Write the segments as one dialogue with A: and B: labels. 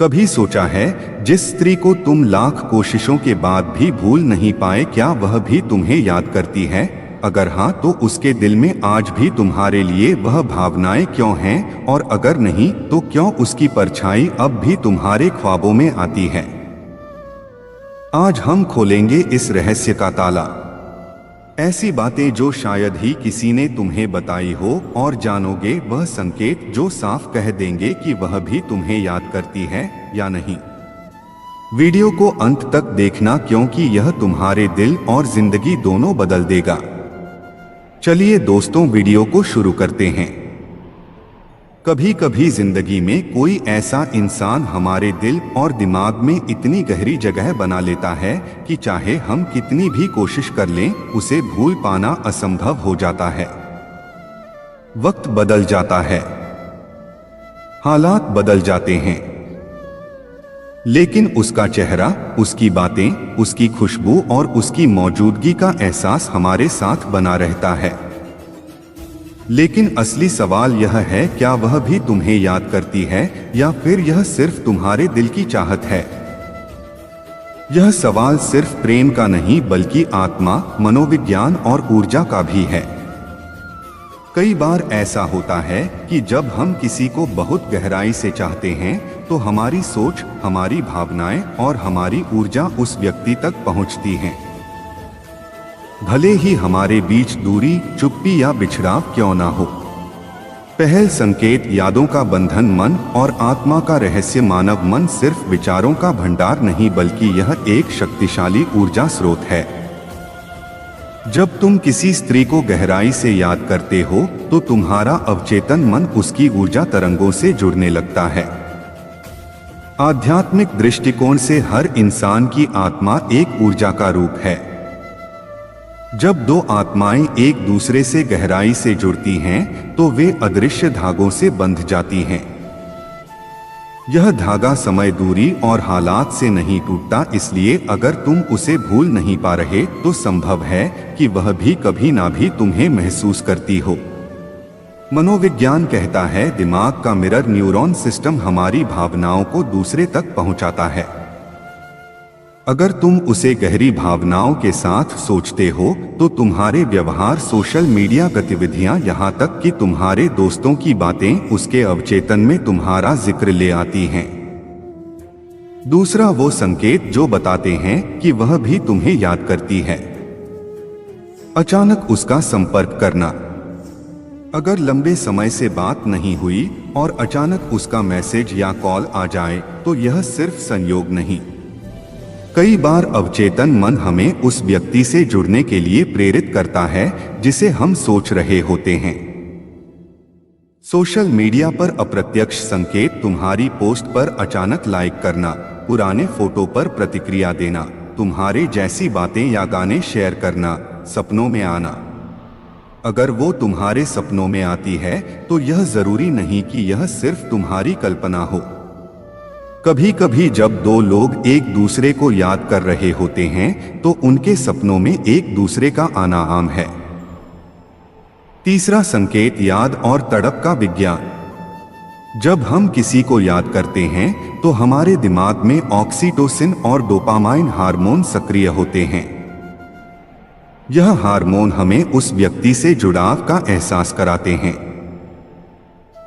A: कभी सोचा है जिस स्त्री को तुम लाख कोशिशों के बाद भी भूल नहीं पाए, क्या वह भी तुम्हें याद करती है? अगर हाँ, तो उसके दिल में आज भी तुम्हारे लिए वह भावनाएं क्यों हैं? और अगर नहीं, तो क्यों उसकी परछाई अब भी तुम्हारे ख्वाबों में आती है? आज हम खोलेंगे इस रहस्य का ताला। ऐसी बातें जो शायद ही किसी ने तुम्हें बताई हो, और जानोगे वह संकेत जो साफ कह देंगे कि वह भी तुम्हें याद करती है या नहीं। वीडियो को अंत तक देखना, क्योंकि यह तुम्हारे दिल और जिंदगी दोनों बदल देगा। चलिए दोस्तों, वीडियो को शुरू करते हैं। कभी कभी जिंदगी में कोई ऐसा इंसान हमारे दिल और दिमाग में इतनी गहरी जगह बना लेता है कि चाहे हम कितनी भी कोशिश कर लें, उसे भूल पाना असंभव हो जाता है। वक्त बदल जाता है, हालात बदल जाते हैं, लेकिन उसका चेहरा, उसकी बातें, उसकी खुशबू और उसकी मौजूदगी का एहसास हमारे साथ बना रहता है। लेकिन असली सवाल यह है, क्या वह भी तुम्हें याद करती है या फिर यह सिर्फ तुम्हारे दिल की चाहत है? यह सवाल सिर्फ प्रेम का नहीं, बल्कि आत्मा, मनोविज्ञान और ऊर्जा का भी है। कई बार ऐसा होता है कि जब हम किसी को बहुत गहराई से चाहते हैं, तो हमारी सोच, हमारी भावनाएं और हमारी ऊर्जा उस व्यक्ति तक पहुंचती हैं। भले ही हमारे बीच दूरी, चुप्पी या बिछड़ाव क्यों ना हो। पहल संकेत, यादों का बंधन, मन और आत्मा का रहस्य। मानव मन सिर्फ विचारों का भंडार नहीं, बल्कि यह एक शक्तिशाली ऊर्जा स्रोत है। जब तुम किसी स्त्री को गहराई से याद करते हो, तो तुम्हारा अवचेतन मन उसकी ऊर्जा तरंगों से जुड़ने लगता है। आध्यात्मिक दृष्टिकोण से हर इंसान की आत्मा एक ऊर्जा का रूप है। जब दो आत्माएं एक दूसरे से गहराई से जुड़ती हैं, तो वे अदृश्य धागों से बंध जाती हैं। यह धागा समय, दूरी और हालात से नहीं टूटता, इसलिए अगर तुम उसे भूल नहीं पा रहे, तो संभव है कि वह भी कभी ना भी तुम्हें महसूस करती हो। मनोविज्ञान कहता है, दिमाग का मिरर न्यूरॉन सिस्टम हमारी भावनाओं को दूसरे तक पहुंचाता है। अगर तुम उसे गहरी भावनाओं के साथ सोचते हो, तो तुम्हारे व्यवहार, सोशल मीडिया गतिविधियां, यहाँ तक कि तुम्हारे दोस्तों की बातें उसके अवचेतन में तुम्हारा जिक्र ले आती हैं। दूसरा वो संकेत जो बताते हैं कि वह भी तुम्हें याद करती है। अचानक उसका संपर्क करना। अगर लंबे समय से बात नहीं हुई और अचानक उसका मैसेज या कॉल आ जाए, तो यह सिर्फ संयोग नहीं, कई बार अवचेतन मन हमें उस व्यक्ति से जुड़ने के लिए प्रेरित करता है जिसे हम सोच रहे होते हैं। सोशल मीडिया पर अप्रत्यक्ष संकेत, तुम्हारी पोस्ट पर अचानक लाइक करना, पुराने फोटो पर प्रतिक्रिया देना, तुम्हारे जैसी बातें या गाने शेयर करना, सपनों में आना। अगर वो तुम्हारे सपनों में आती है, तो यह जरूरी नहीं कि यह सिर्फ तुम्हारी कल्पना हो। कभी कभी जब दो लोग एक दूसरे को याद कर रहे होते हैं, तो उनके सपनों में एक दूसरे का आना आम है। तीसरा संकेत, याद और तड़प का विज्ञान। जब हम किसी को याद करते हैं, तो हमारे दिमाग में ऑक्सीटोसिन और डोपामाइन हार्मोन सक्रिय होते हैं। यह हार्मोन हमें उस व्यक्ति से जुड़ाव का एहसास कराते हैं।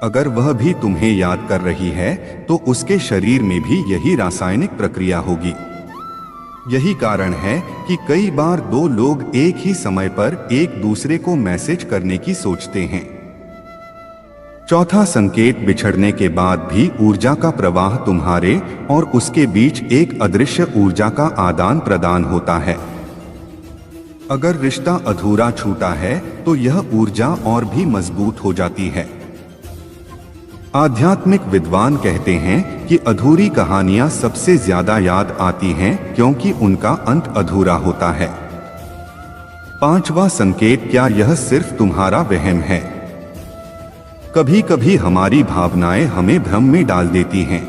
A: अगर वह भी तुम्हें याद कर रही है, तो उसके शरीर में भी यही रासायनिक प्रक्रिया होगी। यही कारण है कि कई बार दो लोग एक ही समय पर एक दूसरे को मैसेज करने की सोचते हैं। चौथा संकेत, बिछड़ने के बाद भी ऊर्जा का प्रवाह, तुम्हारे और उसके बीच एक अदृश्य ऊर्जा का आदान प्रदान होता है। अगर रिश्ता अधूरा छूटा है, तो यह ऊर्जा और भी मजबूत हो जाती है। आध्यात्मिक विद्वान कहते हैं कि अधूरी कहानियां सबसे ज्यादा याद आती हैं, क्योंकि उनका अंत अधूरा होता है। पांचवा संकेत, क्या यह सिर्फ तुम्हारा वहम है? कभी कभी हमारी भावनाएं हमें भ्रम में डाल देती हैं।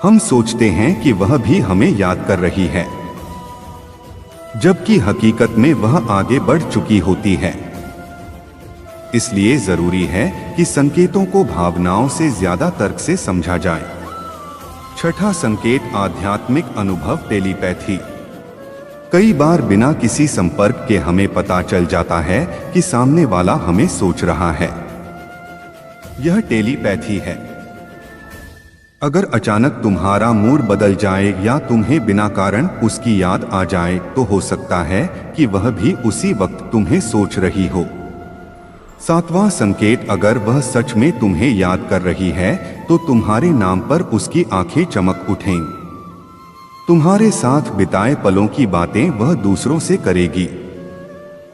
A: हम सोचते हैं कि वह भी हमें याद कर रही है, जबकि हकीकत में वह आगे बढ़ चुकी होती है। इसलिए जरूरी है कि संकेतों को भावनाओं से ज्यादा तर्क से समझा जाए। छठा संकेत आध्यात्मिक अनुभव टेलीपैथी। कई बार बिना किसी संपर्क के हमें पता चल जाता है कि सामने वाला हमें सोच रहा है। यह टेलीपैथी है। अगर अचानक तुम्हारा मूड बदल जाए या तुम्हें बिना कारण उसकी याद आ जाए तो हो सकता है कि वह भी उसी वक्त तुम्हें सोच रही हो। सातवां संकेत अगर वह सच में तुम्हें याद कर रही है तो तुम्हारे नाम पर उसकी आंखें चमक उठें। तुम्हारे साथ बिताए पलों की बातें वह दूसरों से करेगी।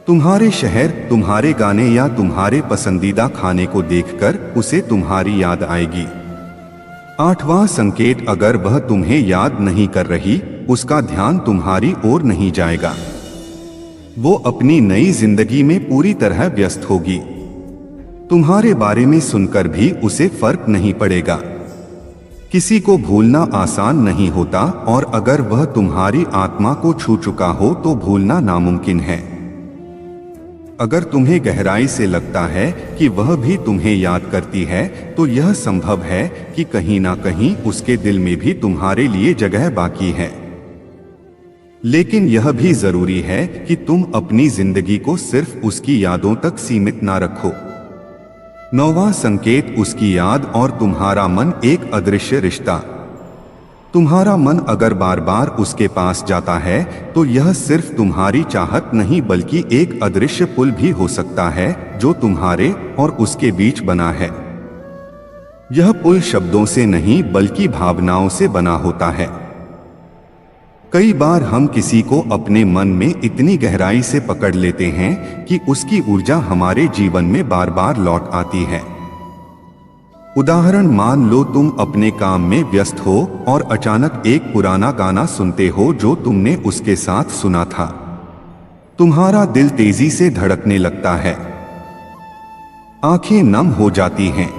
A: तुम्हारे शहर, तुम्हारे गाने या तुम्हारे पसंदीदा खाने को देखकर उसे तुम्हारी याद आएगी। आठवां संकेत अगर वह तुम्हें याद नहीं कर रही, उसका ध्यान तुम्हारी ओर नहीं जाएगा। वो अपनी नई जिंदगी में पूरी तरह व्यस्त होगी। तुम्हारे बारे में सुनकर भी उसे फर्क नहीं पड़ेगा। किसी को भूलना आसान नहीं होता और अगर वह तुम्हारी आत्मा को छू चुका हो तो भूलना नामुमकिन है। अगर तुम्हें गहराई से लगता है कि वह भी तुम्हें याद करती है तो यह संभव है कि कहीं ना कहीं उसके दिल में भी तुम्हारे लिए जगह बाकी है। लेकिन यह भी जरूरी है कि तुम अपनी जिंदगी को सिर्फ उसकी यादों तक सीमित ना रखो। नौवां संकेत उसकी याद और तुम्हारा मन एक अदृश्य रिश्ता। तुम्हारा मन अगर बार बार उसके पास जाता है तो यह सिर्फ तुम्हारी चाहत नहीं बल्कि एक अदृश्य पुल भी हो सकता है जो तुम्हारे और उसके बीच बना है। यह पुल शब्दों से नहीं बल्कि भावनाओं से बना होता है। कई बार हम किसी को अपने मन में इतनी गहराई से पकड़ लेते हैं कि उसकी ऊर्जा हमारे जीवन में बार बार लौट आती है। उदाहरण, मान लो तुम अपने काम में व्यस्त हो और अचानक एक पुराना गाना सुनते हो जो तुमने उसके साथ सुना था। तुम्हारा दिल तेजी से धड़कने लगता है, आंखें नम हो जाती हैं।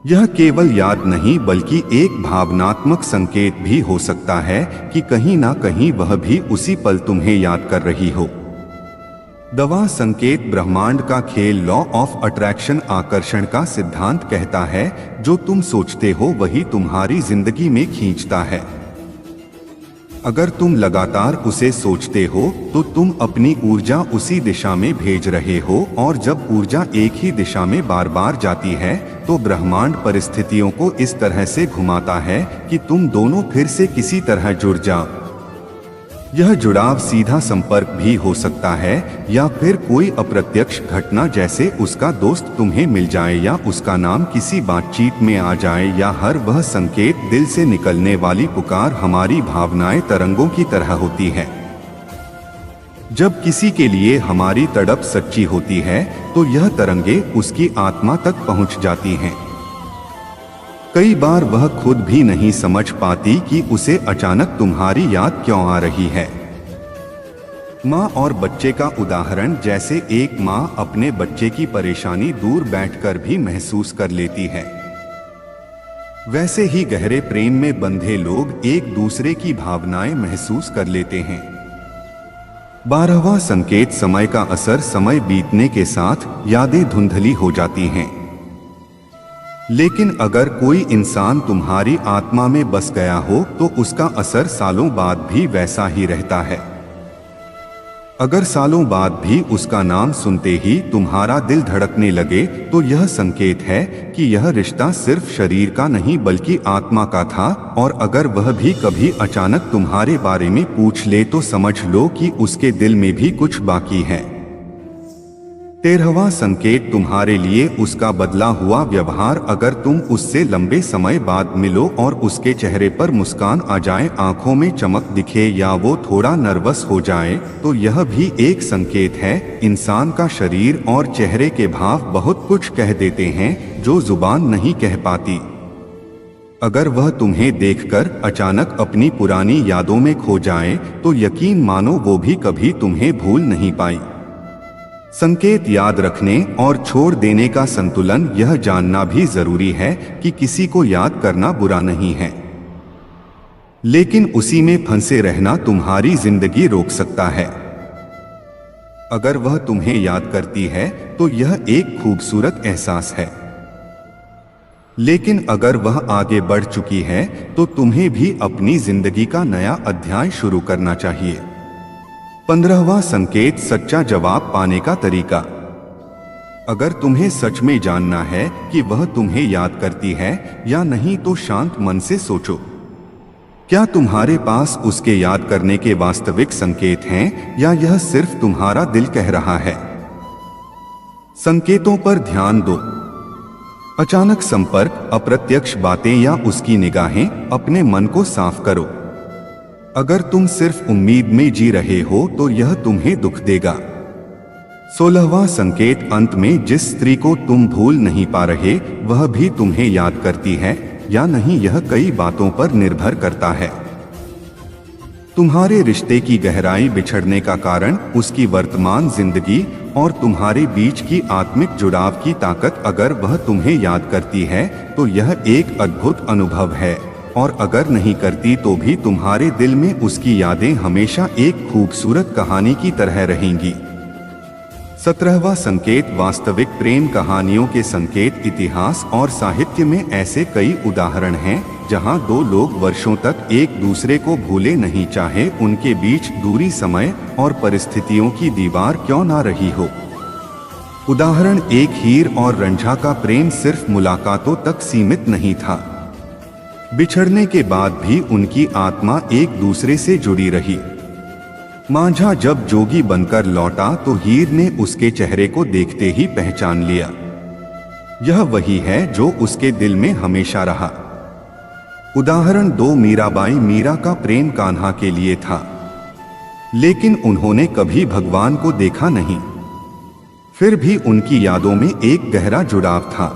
A: यह केवल याद नहीं बल्कि एक भावनात्मक संकेत भी हो सकता है कि कहीं ना कहीं वह भी उसी पल तुम्हें याद कर रही हो। दवा संकेत ब्रह्मांड का खेल, लॉ ऑफ अट्रैक्शन, आकर्षण का सिद्धांत कहता है जो तुम सोचते हो वही तुम्हारी जिंदगी में खींचता है। अगर तुम लगातार उसे सोचते हो तो तुम अपनी ऊर्जा उसी दिशा में भेज रहे हो और जब ऊर्जा एक ही दिशा में बार बार जाती है तो ब्रह्मांड परिस्थितियों को इस तरह से घुमाता है कि तुम दोनों फिर से किसी तरह जुड़ जाओ। यह जुड़ाव सीधा संपर्क भी हो सकता है या फिर कोई अप्रत्यक्ष घटना जैसे उसका दोस्त तुम्हें मिल जाए या उसका नाम किसी बातचीत में आ जाए या हर वह संकेत दिल से निकलने वाली पुकार हमारी भावनाएं तरंगों की तरह होती है। जब किसी के लिए हमारी तड़प सच्ची होती है तो यह तरंगे उसकी आत्मा तक पहुंच जाती हैं। कई बार वह खुद भी नहीं समझ पाती कि उसे अचानक तुम्हारी याद क्यों आ रही है। माँ और बच्चे का उदाहरण, जैसे एक माँ अपने बच्चे की परेशानी दूर बैठकर भी महसूस कर लेती है, वैसे ही गहरे प्रेम में बंधे लोग एक दूसरे की भावनाएं महसूस कर लेते हैं। 12वां संकेत समय का असर, समय बीतने के साथ यादें धुंधली हो जाती हैं, लेकिन अगर कोई इंसान तुम्हारी आत्मा में बस गया हो तो उसका असर सालों बाद भी वैसा ही रहता है। अगर सालों बाद भी उसका नाम सुनते ही तुम्हारा दिल धड़कने लगे तो यह संकेत है कि यह रिश्ता सिर्फ शरीर का नहीं बल्कि आत्मा का था, और अगर वह भी कभी अचानक तुम्हारे बारे में पूछ ले तो समझ लो कि उसके दिल में भी कुछ बाकी है। 13वां संकेत, तुम्हारे लिए उसका बदला हुआ व्यवहार। अगर तुम उससे लंबे समय बाद मिलो और उसके चेहरे पर मुस्कान आ जाए, आंखों में चमक दिखे या वो थोड़ा नर्वस हो जाए तो यह भी एक संकेत है। इंसान का शरीर और चेहरे के भाव बहुत कुछ कह देते हैं जो जुबान नहीं कह पाती। अगर वह तुम्हें देखकर अचानक अपनी पुरानी यादों में खो जाए तो यकीन मानो वो भी कभी तुम्हें भूल नहीं पाई। संकेत याद रखने और छोड़ देने का संतुलन, यह जानना भी जरूरी है कि किसी को याद करना बुरा नहीं है, लेकिन उसी में फंसे रहना तुम्हारी जिंदगी रोक सकता है। अगर वह तुम्हें याद करती है तो यह एक खूबसूरत एहसास है। लेकिन अगर वह आगे बढ़ चुकी है तो तुम्हें भी अपनी जिंदगी का नया अध्याय शुरू करना चाहिए। 15वां संकेत, सच्चा जवाब पाने का तरीका। अगर तुम्हें सच में जानना है कि वह तुम्हें याद करती है या नहीं तो शांत मन से सोचो, क्या तुम्हारे पास उसके याद करने के वास्तविक संकेत हैं या यह सिर्फ तुम्हारा दिल कह रहा है। संकेतों पर ध्यान दो। अचानक संपर्क, अप्रत्यक्ष बातें या उसकी निगाहें। अपने मन को साफ करो। अगर तुम सिर्फ उम्मीद में जी रहे हो तो यह तुम्हें दुख देगा। 16वां संकेत, अंत में जिस स्त्री को तुम भूल नहीं पा रहे वह भी तुम्हें याद करती है या नहीं, यह कई बातों पर निर्भर करता है। तुम्हारे रिश्ते की गहराई, बिछड़ने का कारण, उसकी वर्तमान जिंदगी और तुम्हारे बीच की आत्मिक जुड़ाव की ताकत। अगर वह तुम्हें याद करती है तो यह एक अद्भुत अनुभव है, और अगर नहीं करती तो भी तुम्हारे दिल में उसकी यादें हमेशा एक खूबसूरत कहानी की तरह रहेंगी। 17वां संकेत, वास्तविक प्रेम कहानियों के संकेत। इतिहास और साहित्य में ऐसे कई उदाहरण हैं जहां दो लोग वर्षों तक एक दूसरे को भूले नहीं, चाहे उनके बीच दूरी, समय और परिस्थितियों की दीवार क्यों ना रही हो। उदाहरण एक, हीर और रंझा का प्रेम सिर्फ मुलाकातों तक सीमित नहीं था। बिछड़ने के बाद भी उनकी आत्मा एक दूसरे से जुड़ी रही। मांझा जब जोगी बनकर लौटा तो हीर ने उसके चेहरे को देखते ही पहचान लिया। यह वही है जो उसके दिल में हमेशा रहा। उदाहरण 2, मीराबाई। मीरा का प्रेम कान्हा के लिए था, लेकिन उन्होंने कभी भगवान को देखा नहीं। फिर भी उनकी यादों में एक गहरा जुड़ाव था।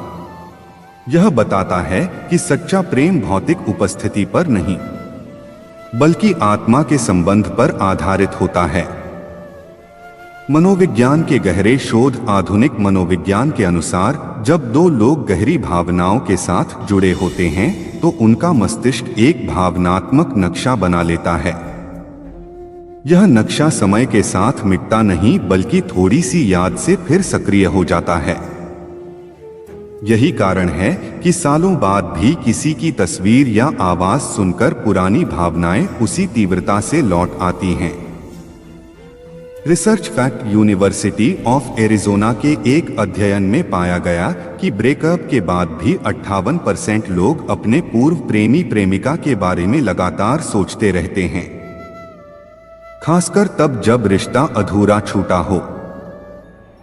A: यह बताता है कि सच्चा प्रेम भौतिक उपस्थिति पर नहीं बल्कि आत्मा के संबंध पर आधारित होता है। मनोविज्ञान के गहरे शोध। आधुनिक मनोविज्ञान के अनुसार जब दो लोग गहरी भावनाओं के साथ जुड़े होते हैं तो उनका मस्तिष्क एक भावनात्मक नक्शा बना लेता है। यह नक्शा समय के साथ मिटता नहीं बल्कि थोड़ी सी याद से फिर सक्रिय हो जाता है। यही कारण है कि सालों बाद भी किसी की तस्वीर या आवाज सुनकर पुरानी भावनाएं उसी तीव्रता से लौट आती हैं। Research fact, university of Arizona के एक अध्ययन में पाया गया कि ब्रेकअप के बाद भी 58% लोग अपने पूर्व प्रेमी प्रेमिका के बारे में लगातार सोचते रहते हैं, खासकर तब जब रिश्ता अधूरा छूटा हो।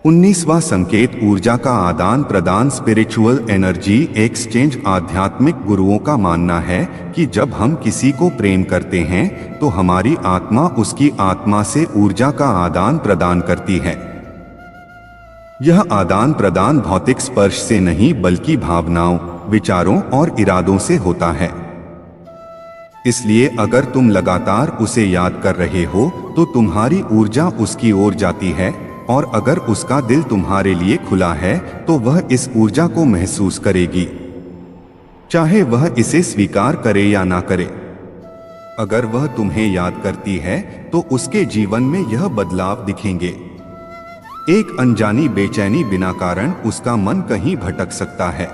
A: 19वां संकेत, ऊर्जा का आदान प्रदान। Spiritual energy exchange. आध्यात्मिक गुरुओं का मानना है कि जब हम किसी को प्रेम करते हैं तो हमारी आत्मा उसकी आत्मा से ऊर्जा का आदान प्रदान करती है। यह आदान प्रदान भौतिक स्पर्श से नहीं बल्कि भावनाओं, विचारों और इरादों से होता है। इसलिए अगर तुम लगातार उसे याद कर रहे हो तो तुम्हारी ऊर्जा उसकी ओर जाती है, और अगर उसका दिल तुम्हारे लिए खुला है तो वह इस ऊर्जा को महसूस करेगी, चाहे वह इसे स्वीकार करे या ना करे। अगर वह तुम्हें याद करती है तो उसके जीवन में यह बदलाव दिखेंगे। एक अनजानी बेचैनी, बिना कारण उसका मन कहीं भटक सकता है।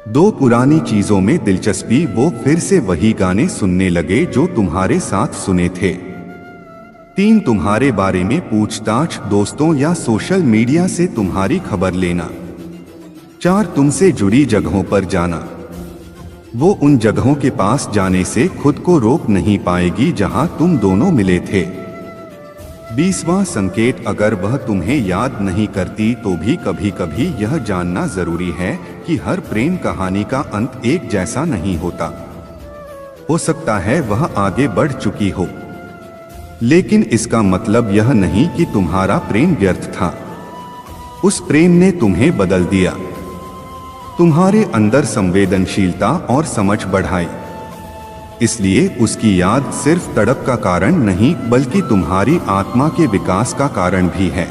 A: 2, पुरानी चीजों में दिलचस्पी। वो फिर से वही गाने सुनने लगे जो तुम्हारे साथ सुने थे। 3, तुम्हारे बारे में पूछताछ। दोस्तों या सोशल मीडिया से तुम्हारी खबर लेना। 4, तुमसे जुड़ी जगहों पर जाना। वो उन जगहों के पास जाने से खुद को रोक नहीं पाएगी जहां तुम दोनों मिले थे। 20वां संकेत, अगर वह तुम्हें याद नहीं करती तो भी कभी कभी यह जानना जरूरी है कि हर प्रेम कहानी का अंत एक जैसा नहीं होता। हो सकता है वह आगे बढ़ चुकी हो, लेकिन इसका मतलब यह नहीं कि तुम्हारा प्रेम व्यर्थ था। उस प्रेम ने तुम्हें बदल दिया, तुम्हारे अंदर संवेदनशीलता और समझ बढ़ाई। इसलिए उसकी याद सिर्फ तड़प का कारण नहीं बल्कि तुम्हारी आत्मा के विकास का कारण भी है।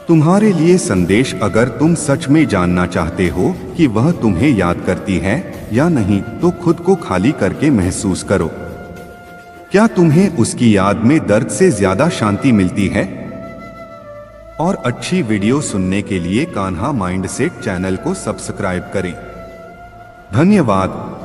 A: तुम्हारे लिए संदेश, अगर तुम सच में जानना चाहते हो कि वह तुम्हें याद करती है या नहीं तो खुद को खाली करके महसूस करो। क्या तुम्हें उसकी याद में दर्द से ज्यादा शांति मिलती है? और अच्छी वीडियो सुनने के लिए कान्हा माइंडसेट चैनल को सब्सक्राइब करें। धन्यवाद।